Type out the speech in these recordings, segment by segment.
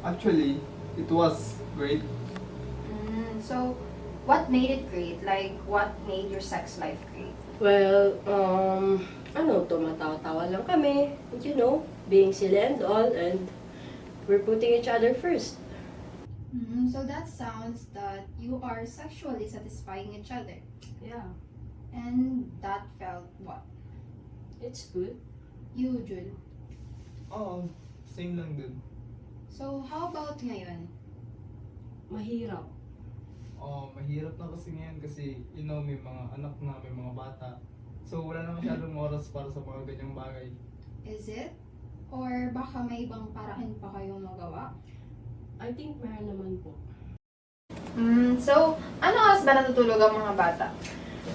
Actually, it was great. So, what made it great? Like, what made your sex life great? Well, tumatawa-tawa lang kami, and being silly and all, and we're putting each other first. So that sounds that you are sexually satisfying each other. Yeah, And that felt what? it's good. You, Jul. Oo, same lang din. So, how about ngayon? Mahirap. Mahirap na kasi ngayon kasi, may mga anak na, may mga bata. So, wala na masyadong oras para sa mga ganyang bagay. Is it? Or baka may ibang paraan pa kayong magawa? I think meron naman po. So, ano oras ba natutulog ang mga bata?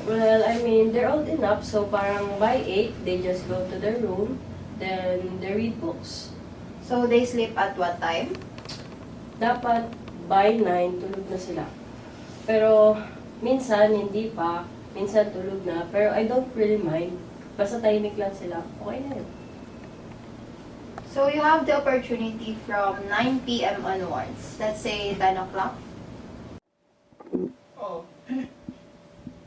Well, I mean, they're old enough, so parang by 8, they just go to their room, then they read books. So, they sleep at what time? Dapat by 9, tulog na sila. Pero minsan, hindi pa. Minsan tulog na. Pero I don't really mind. Basta tahimik lang sila. Okay na yun. So, you have the opportunity from 9 p.m. onwards. Let's say 10 o'clock. Oo.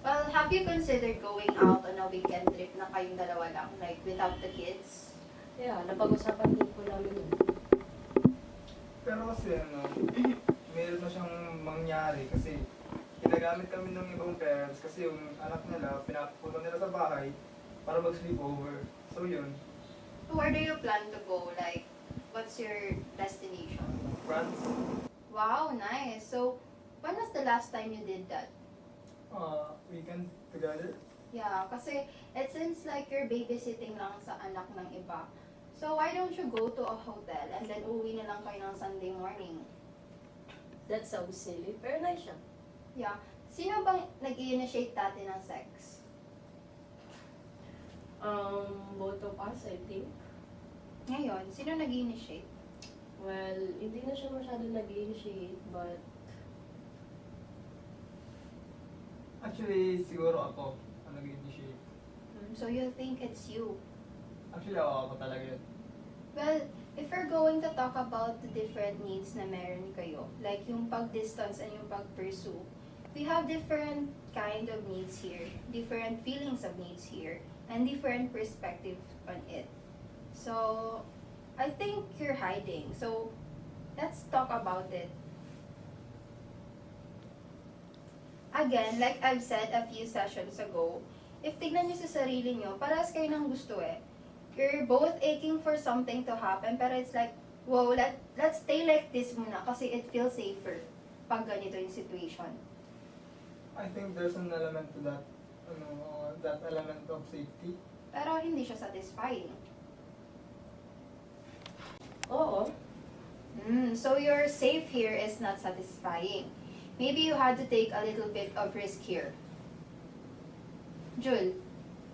Well, have you considered going out on a weekend trip na kayong dalawa lang, like without the kids? Yeah, napag-usapan din po namin yun. Pero kasi meron na siyang mangyari kasi ginagamit kami ng ibang parents kasi yung anak nila, pinapapunta nila sa bahay para mag-sleepover. So yun, Where do you plan to go? Like, what's your destination? France, Wow, nice. So, when was the last time you did that? weekend together. Yeah, kasi it seems like you're babysitting lang sa anak ng iba. So, why don't you go to a hotel and then uwi na lang kayo ng Sunday morning? That sounds silly, pero nice siya. Yeah. Sino bang nag-initiate dati ng sex? Both of us, I think. Ngayon, sino nag-initiate? Well, hindi na siya masyado nag-initiate, but Actually, siguro ako ang nag-initiate. So, you think it's you? Actually, ako talaga yun. Well, if we're going to talk about the different needs na meron kayo, like yung pag-distance and yung pag-pursue, we have different kind of needs here, different feelings of needs here, and different perspective on it. So, I think you're hiding. So, let's talk about it. Again, like I've said a few sessions ago, if tignan nyo sa sarili nyo, parehas kayo ng gusto eh. You're both aching for something to happen, pero it's like, wow, let's stay like this muna kasi it feels safer pag ganito yung situation. I think there's an element to that, that element of safety. Pero hindi siya satisfying. oo. So your safe here is not satisfying. Maybe you had to take a little bit of risk here. Jul,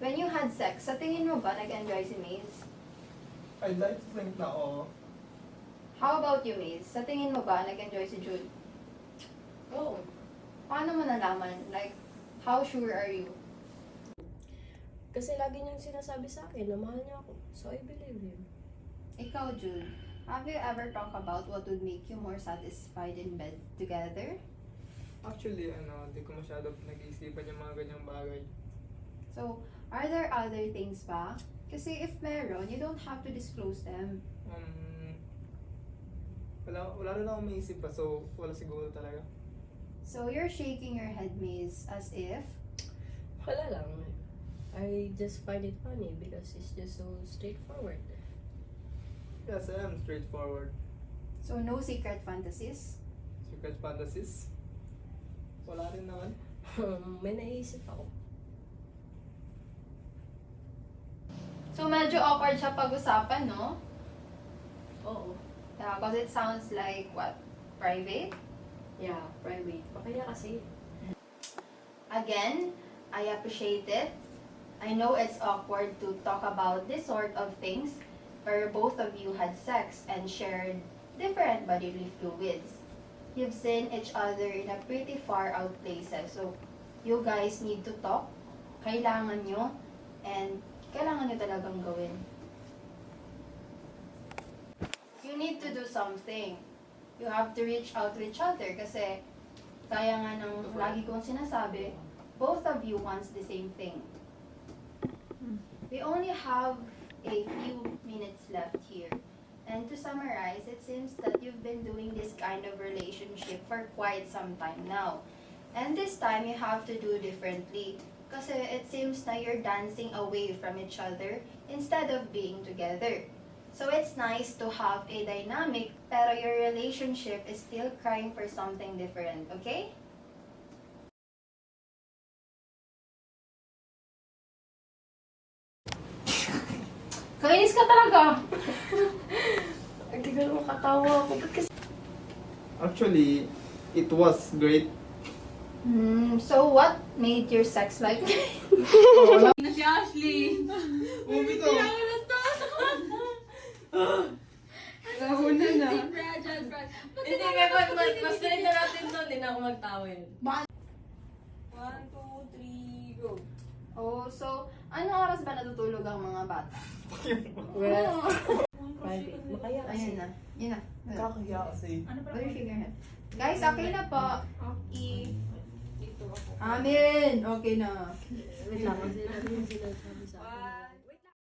when you had sex, sa tingin mo ba nag-enjoy si Maze? I'd like to think na oo. How about you, Maze? Sa tingin mo ba nag-enjoy si Jul? Oo. Paano mo nalaman? Like, how sure are you? Kasi lagi niyang sinasabi sa akin na mahal niya ako. So I believe him. Ikaw, Jul, have you ever talked about what would make you more satisfied in bed together? Actually, hindi ko masyado nag-iisipan yung mga ganyang bagay. So, are there other things pa? Kasi if meron, you don't have to disclose them. Wala rin akong maisip pa, so wala siguro talaga. So, you're shaking your head, Maze, as if... Wala lang. I just find it funny because it's just so straightforward. Yes, I am straightforward. So, no secret fantasies? Secret fantasies? Wala rin naman. May naisip ako. So, medyo awkward siya pag-usapan, no? Oo. Yeah, because it sounds like, what? Private? Yeah, private. Kaya kasi, Again, I appreciate it. I know it's awkward to talk about this sort of things where both of you had sex and shared different bodily fluids. You've seen each other in a pretty far out places. So, you guys need to talk. Kailangan nyo. And kailangan nyo talagang gawin. You need to do something. You have to reach out to each other kasi kaya nga ng lagi kong sinasabi, both of you wants the same thing. We only have a few minutes left here. And to summarize, it seems that you've been doing this kind of relationship for quite some time now. And this time, you have to do differently. Kasi it seems na you're dancing away from each other instead of being together. So it's nice to have a dynamic, pero your relationship is still crying for something different, okay? Kainis ka talaga! Hindi ka naman katawa ako. Ba't kasi Actually, it was great. So what made your sex like? na si Ashley? Umito! Nahuna na. Hindi ka mas ganito natin to. Hindi na ako magtawa yun. 1, 2, 3, go. Oh, so, anong oras ba natutulog ang mga bata? Well, private. Makaya kasi. Ayun na. Yun na. Kakahiya kasi. What do you figure out? Guys, okay na po. Dito ako. Amen! Okay na. Wait lang. Sila sabi sa akin.